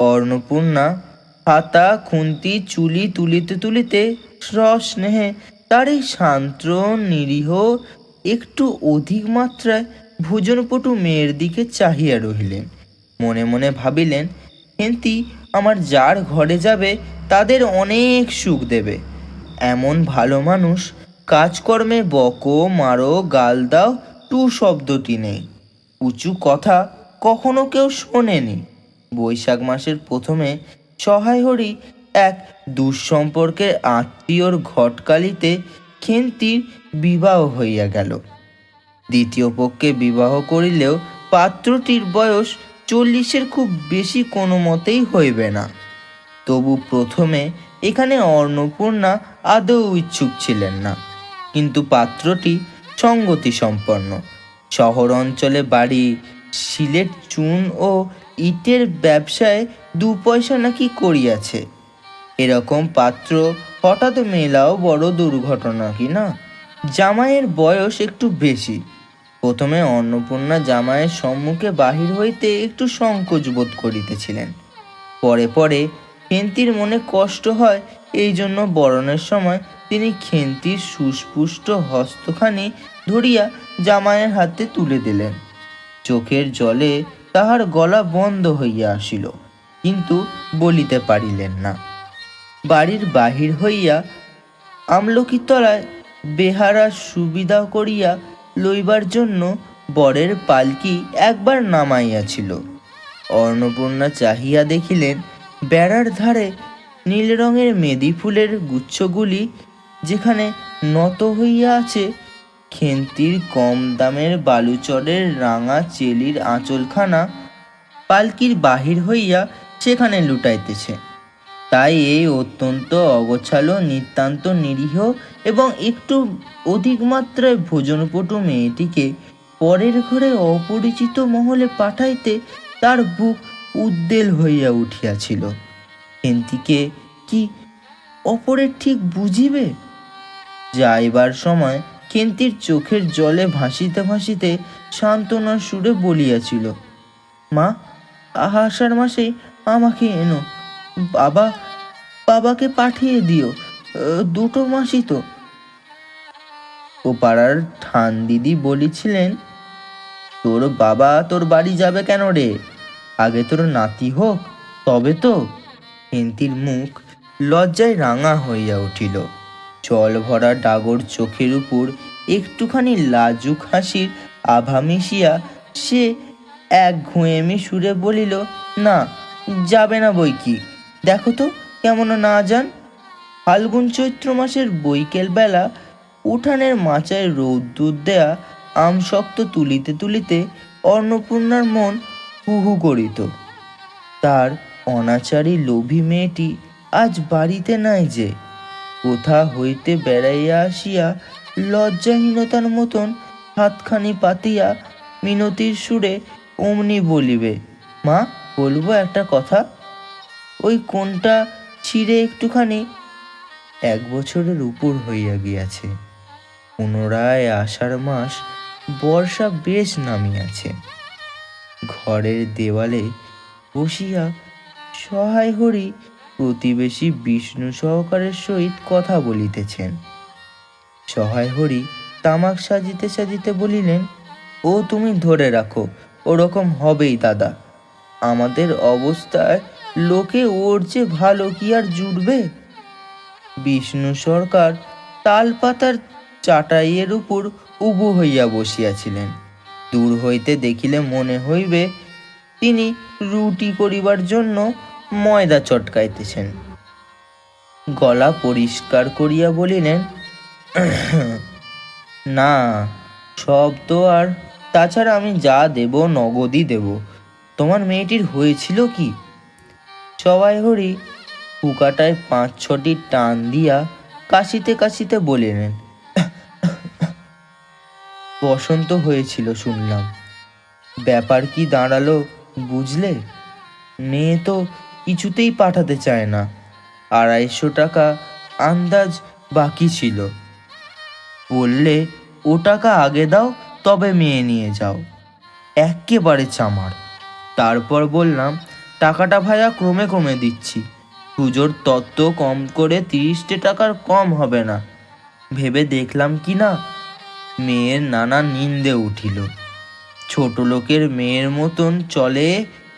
A: অন্নপূর্ণা হাতা খুন্তি চুলি তুলিতে তুলিতে সস্নেহে তার এই শান্ত নিরীহ একটু অধিক মাত্রায় ভোজনপটু মেয়ের দিকে চাহিয়া রহিলেন। মনে মনে ভাবিলেন, খেন্তি আমার যার ঘরে যাবে তাদের অনেক সুখ দেবে। এমন ভালো মানুষ, কাজকর্মে বকো মারো গাল দাও টু শব্দটি নেই, উঁচু কথা কখনো কেউ শোনেনি। বৈশাখ মাসের প্রথমে সহায় হরি এক দুঃসম্পর্কের আত্মীয়র ঘটকালিতে খেন্তির বিবাহ হইয়া গেল। দ্বিতীয় পক্ষে বিবাহ করিলেও পাত্রটির বয়স 40-এর খুব বেশি কোনো মতেই হইবে না। তবু প্রথমে এখানে অন্নপূর্ণা আদৌ ইচ্ছুক ছিলেন না, কিন্তু পাত্রটি সঙ্গতি সম্পন্ন, শহর অঞ্চলে বাড়ি, সিলেট চুন ও ইটের ব্যবসায় 2 পয়সা নাকি করিয়াছে। এরকম পাত্র হঠাৎ মেলাও বড় দুর্ঘটনা কি না? জামাইয়ের বয়স একটু বেশি। প্রথমে অন্নপূর্ণা জামাইয়ের সম্মুখে বাহির হইতে একটু সংকোচ বোধ করিতেছিলেন। পরে পরে খেন্তির মনে কষ্ট হয়, এই জন্য বরণের সময় তিনি খেন্তির সুস্পুষ্ট হস্তখানি ধরিয়া জামাইয়ের হাতে তুলে দিলেন। চোখের জলে তাহার গলা বন্ধ হইয়া আসিল, কিন্তু বলিতে পারিলেন না। বাড়ির বাহির হইয়া আমলকির তলায় বেহারা সুবিধা করিয়া লইবার জন্য বরের পালকি একবার নামাইয়াছিল। অন্নপূর্ণা চাহিয়া দেখিলেন, বেড়ার ধারে নীল রঙের মেদি ফুলের গুচ্ছগুলি যেখানে নত হইয়া আছে, খেন্তির কম দামের বালুচরের রাঙা চেলির আঁচলখানা পালকির বাহির হইয়া সেখানে লুটাইতেছে। তাই এই অত্যন্ত অগোছালো, নিতান্ত নিরীহ এবং একটু অধিক মাত্রায় ভোজনপটু মেয়েটিকে পরের ঘরে অপরিচিত মহলে পাঠাইতে তার বুক উদ্বেল হইয়া উঠিয়াছিল। খেন্তিকে কি অপরের ঠিক বুঝিবে? যাইবার সময় খেন্তির চোখের জলে ভাসিতে ভাসিতে সান্ত্বনার সুরে বলিয়াছিল, মা, আষাঢ় মাসে আমাকে এনো, বাবাকে পাঠিয়ে দিও, 2 মাসই তো। ও পাড়ার ঠান দিদি বলেছিলেন, তোর বাবা তোর বাড়ি যাবে কেন রে, আগে তোর নাতি হোক তবে তো। খেন্তির মুখ লজ্জায় রাঙা হইয়া উঠিল। জল ভরা ডাগর চোখের উপর একটুখানি লাজুক হাসির আভা মিশিয়া সে এক ঘুয়েমি সুরে বলিল, না, যাবে না বই কি, দেখো তো কেমন না যান। ফাল্গুন চৈত্র মাসের বৈকেল বেলা উঠানের মাচায় রৌদ্দুর দেয়া আমশক্ত তুলিতে তুলিতে অন্নপূর্ণার মন হু হু করিত। তার অনাচারী লোভী মেয়েটি আজ বাড়িতে নাই যে, কোথা হইতে বেড়াইয়া আসিয়া লজ্জাহীনতার মতন হাতখানি পাতিয়া মিনতির সুরে অমনি বলিবে, মা, বলবো একটা কথা, ওই কোনটা ছিঁড়ে একটুখানি। 1 বছরের উপর হইয়া গিয়াছে। পুনরায় আষাঢ় মাস, বর্ষা বেশ নামিয়াছে। ঘরের দেওয়ালে বসিয়া সহায় হরি প্রতিবেশী বিষ্ণু সহকারের সহিত কথা বলিতেছেন। সহায় হরি তামাক সাজিতে সাজিতে বলিলেন, ও তুমি ধরে রাখো, ওরকম হবেই দাদা। আমাদের অবস্থায় লোকে ওর চেয়ে ভালো কি আর জুটবে? বিষ্ণু সরকার তালপাতার চাটাইয়ের উপর উবু হইয়া বসিয়াছিলেন। দূর হইতে দেখিলে মনে হইবে তিনি রুটি করিবার জন্য ময়দা চটকাইতেছেন। গলা পরিষ্কার করিয়া বলিলেন, না, সব তো আর, তাছাড়া আমি যা দেব নগদই দেব। তোমার মেয়েটির হয়েছিল কি? সবাই হরি হুকাটায় 5-6টি টান দিয়া কাশিতে কাশিতে বলিলেন, বসন্ত হয়েছিল শুনলাম। ব্যাপার কি দাঁড়ালো বুঝলে? মেয়ে তো কিছুতেই পাঠাতে চায় না। 250 টাকা আন্দাজ বাকি ছিল। বললে ও টাকা আগে দাও, তবে মেয়ে নিয়ে যাও। এক্কেবারে চামার। তারপর বললাম, টাকাটা ভাইয়া ক্রমে ক্রমে দিচ্ছি। পুজোর তত্ত্ব কম করে 30 টাকার কম হবে না। ভেবে দেখলাম কি না, মেয়ের নানা নিন্দে উঠিল। ছোট লোকের মেয়ের মতন চলে,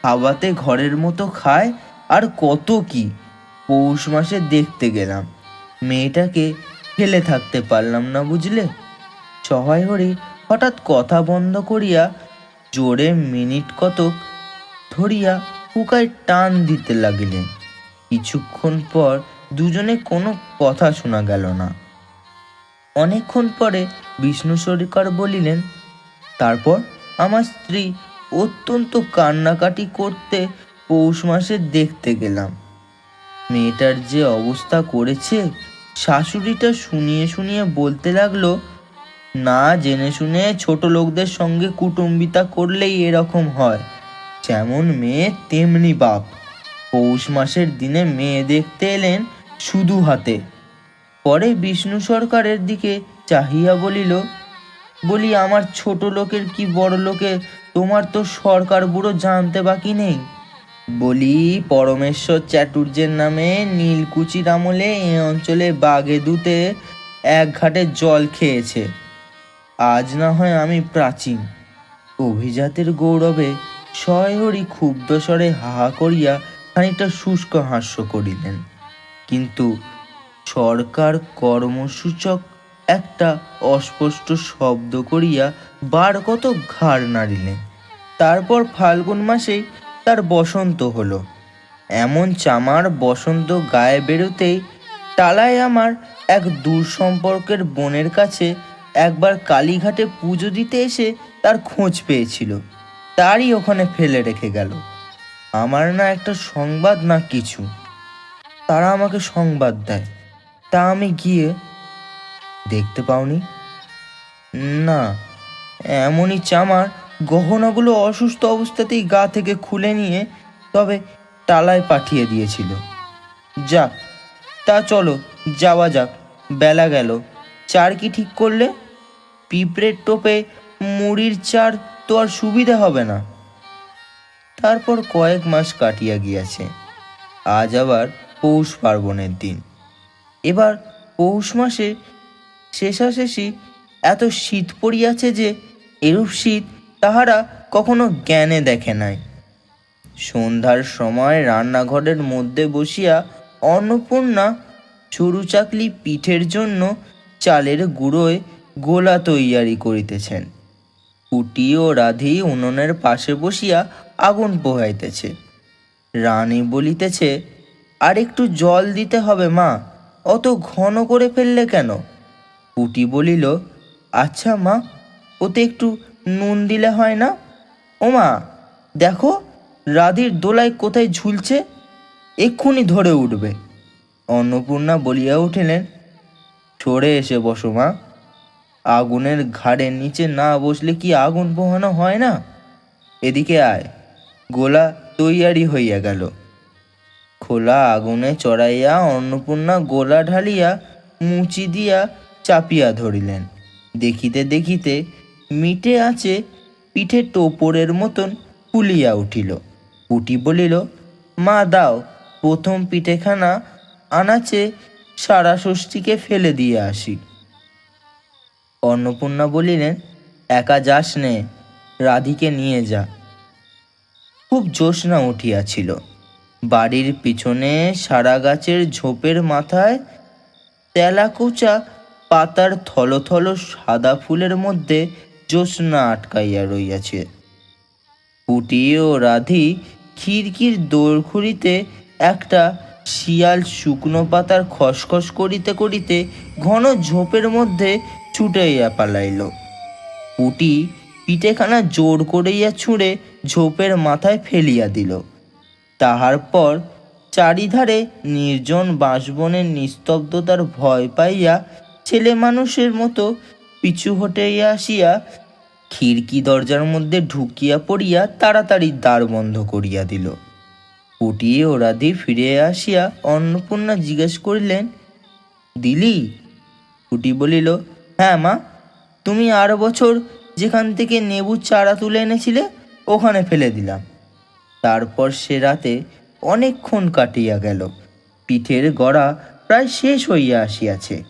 A: হাওয়াতে ঘরের মতো খায়, আর কত কি। পৌষ মাসে দেখতে গেলাম, মেয়েটাকে ফেলে থাকতে পারলাম না বুঝলে। সহায় হরি হঠাৎ কথা বন্ধ করিয়া জোরে মিনিট কতক ধরিয়া হুকায় টান দিতে লাগিলেন। কিছুক্ষণ পর দুজনে কোনো কথা শোনা গেল না। অনেকক্ষণ পরে বিষ্ণু সরকার বলিলেন, তারপর আমার স্ত্রী অত্যন্ত কান্নাকাটি করতে পৌষ মাসে দেখতে গেলাম। মেয়েটার যে অবস্থা করেছে, শাশুড়িটা শুনিয়ে শুনিয়ে বলতে লাগলো, না জেনে শুনে ছোট লোকদের সঙ্গে কুটুম্বিতা করলেই এরকম হয়। যেমন মেয়ে তেমনি বাপ। পৌষ মাসের দিনে মেয়ে দেখতে এলেন শুধু হাতে। পরে বিষ্ণু সরকারের দিকে চাহিয়া বলি, আমার ছোট লোকের কি বড় লোকের তোমার তো সরকার বুড়ো জানতে বাকি নেই। বলি, পরমেশ্বর চাটুর্যের নামে নীলকুচির আমলে এ অঞ্চলে বাঘে দুতে এক ঘাটে জল খেয়েছে। আজ না হয় আমি প্রাচীন। অভিজাতের গৌরবে সয়হরি ক্ষুব্ধ স্বরে হাহা করিয়া খানিকটা শুষ্ক হাস্য করিলেন, কিন্তু সরকার কর্মসূচক একটা অস্পষ্ট শব্দ করিয়া বার কত ঘাড় নাড়িলেন। তারপর ফাল্গুন মাসেই তার বসন্ত হলো। এমন চামার বসন্ত গায়ে বেরোতেই টালায় আমার এক দূর সম্পর্কের বোনের কাছে একবার কালীঘাটে পুজো দিতে এসে তার খোঁজ পেয়েছিল। তারই ওখানে ফেলে রেখে গেল। আমার না একটা সংবাদ না কিছু। তারা আমাকে সংবাদ দেয়, তা আমি গিয়ে দেখতে পাওনি। না, এমনই চামার গহনাগুলো অসুস্থ অবস্থাতেই গা থেকে খুলে নিয়ে তবে টালায় পাঠিয়ে দিয়েছিল। যাক, তা চলো যাওয়া যাক, বেলা গেল। চার কি ঠিক করলে? পিঁপড়ের টোপে মুড়ির চার তো আর সুবিধা হবে না। তারপর কয়েক মাস কাটিয়া গিয়াছে। আজ আবার পৌষ পার্বণের দিন। এবার পৌষ মাসে শেষাশেষি এত শীত পড়িয়াছে যে এরূপ শীত তাহারা কখনো জ্ঞানে দেখে নাই। সন্ধ্যার সময় রান্নাঘরের মধ্যে বসিয়া অন্নপূর্ণা সরু চাকলি পিঠের জন্য চালের গুঁড়োয় গোলা তৈয়ারি করিতেছেন। পুটি ও রাধি উনুনের পাশে বসিয়া আগুন পোহাইতেছে। রানী বলিতেছে, আর একটু জল দিতে হবে মা, অত ঘন করে ফেললে কেন? পুটি বলিল, আচ্ছা মা, ওতে একটু নুন দিলে হয় না? ও মা, দেখো রাধির দোলায় কোথায় ঝুলছে, এক্ষুনি ধরে উঠবে। অন্নপূর্ণা বলিয়া উঠিলেন, সরে এসে বসো মা। আগুনের ঘাড়ের নিচে না বসলে কি আগুন পোহানো হয় না? এদিকে আয়। গোলা তৈয়ারি হইয়া গেল। খোলা আগুনে চড়াইয়া অন্নপূর্ণা গোলা ঢালিয়া মুচি দিয়া চাপিয়া ধরিলেন। দেখিতে দেখিতে মিটে আছে পিঠে টোপরের মতন ফুলিয়া উঠিল। পুটি বলিল, মা দাও, প্রথম পিঠেখানা আনাচে সারা ষষ্ঠীকে ফেলে দিয়ে আসি। অন্নপূর্ণা বলিলেন, একা যাস নে, রাধিকে নিয়ে যা। খুব জ্যোৎস্না উঠিয়াছিল। বাড়ির পিছনে সারা গাছের ঝোপের মাথায় তেলাকুচা পাতার থলথল সাদা ফুলের মধ্যে জ্যোৎস্না আটকাইয়া রইয়াছে। পুটি ও রাধি খিড়কির দোরখুড়িতে একটা শিয়াল শুকনো পাতার খসখস করিতে করিতে ঘন ঝোপের মধ্যে ছুটাইয়া পালাইল। পুটি পিঠেখানা জোর করিয়া ছুঁড়ে ঝোপের মাথায় ফেলিয়া দিল। তাহার পর চারিধারে নির্জন বাঁশবনের নিস্তব্ধতার ভয় পাইয়া ছেলে মানুষের মতো পিছু হটাইয়া আসিয়া খিড়কি দরজার মধ্যে ঢুকিয়া পড়িয়া তাড়াতাড়ি দ্বার বন্ধ করিয়া দিল। পুটি ও রাধি ফিরে আসিয়া অন্নপূর্ণা জিজ্ঞেস করিলেন, দিলি? পুটি বলিল, হ্যাঁ মা, তুমি আর বছর যেখান থেকে নেবুর চারা তুলে এনেছিলে ওখানে ফেলে দিলাম। তারপর সে রাতে অনেকক্ষণ কাটিয়া গেল। পিঠের গড়া প্রায় শেষ হইয়া আসিয়াছে।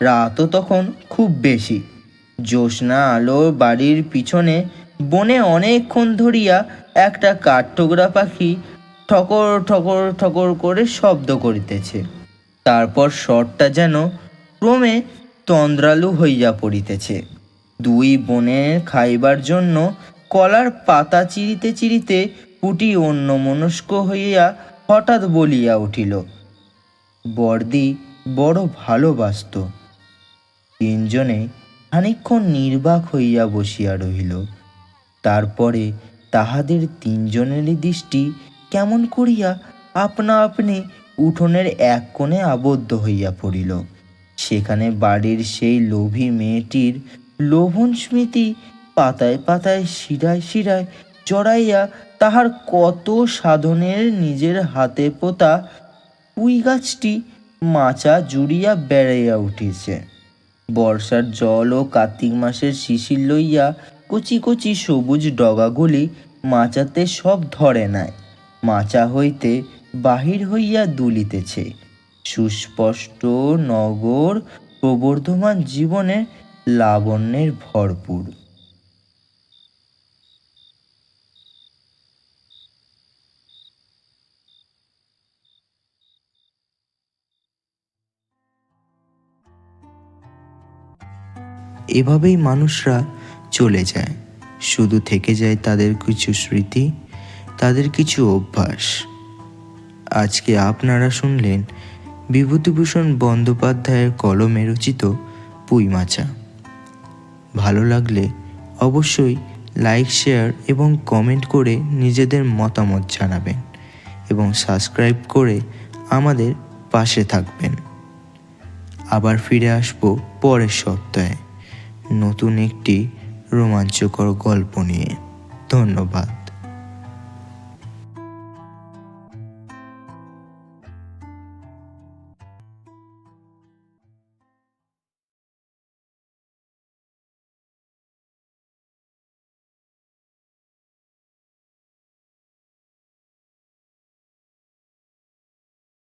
A: রাতও তখন খুব বেশি। জ্যোৎস্না আলো বাড়ির পিছনে বনে অনেকক্ষণ ধরিয়া একটা কাঠঠোকরা পাখি ঠকর ঠকর ঠকর করে শব্দ করিতেছে। তারপর স্বরটা যেন ক্রমে তন্দ্রালু হইয়া পড়িতেছে। দুই বোনে খাইবার জন্য কলার পাতা চিরিতে চিরিতে পুটি অন্যমনস্ক হইয়া হঠাৎ বলিয়া উঠিল, বর্দি বড় ভালোবাসত। তিনজনে খানিকক্ষণ নির্বাক হইয়া বসিয়া রহিল। তারপরে তাহাদের তিনজনেরই দৃষ্টি কেমন করিয়া আপনা আপনি উঠোনের এক কোণে আবদ্ধ হইয়া পড়িল। সেখানে বাড়ির সেই লোভী মেয়েটির লোভন স্মৃতি পাতায় পাতায় শিরায় শিরায় জড়াইয়া তাহার কত সাধনের নিজের হাতে পোতা পুঁই গাছটি মাচা জুড়িয়া বেড়াইয়া উঠিছে। বর্ষার জল ও কার্তিক মাসের শিশির লইয়া কচি কচি সবুজ ডগাগুলি মাচাতে সব ধরে নাই। মাচা হইতে বাহির হইয়া দুলিতেছে সুস্পষ্ট নগর প্রবর্ধমান জীবনের লাবণ্যের ভরপুর। এভাবেই মানুষরা চলে যায়, শুধু থেকে যায় তাদের কিছু স্মৃতি, তাদের কিছু অভ্যাস। আজকে আপনারা শুনলেন বিভূতিভূষণ বন্দ্যোপাধ্যায়ের কলমে রচিত পুঁইমাচা। ভালো লাগলে অবশ্যই লাইক, শেয়ার এবং কমেন্ট করে নিজেদের মতামত জানাবেন এবং সাবস্ক্রাইব করে আমাদের পাশে থাকবেন। আবার ফিরে আসব পরের সপ্তাহে নতুন একটি রোমাঞ্চকর গল্প নিয়ে। ধন্যবাদ।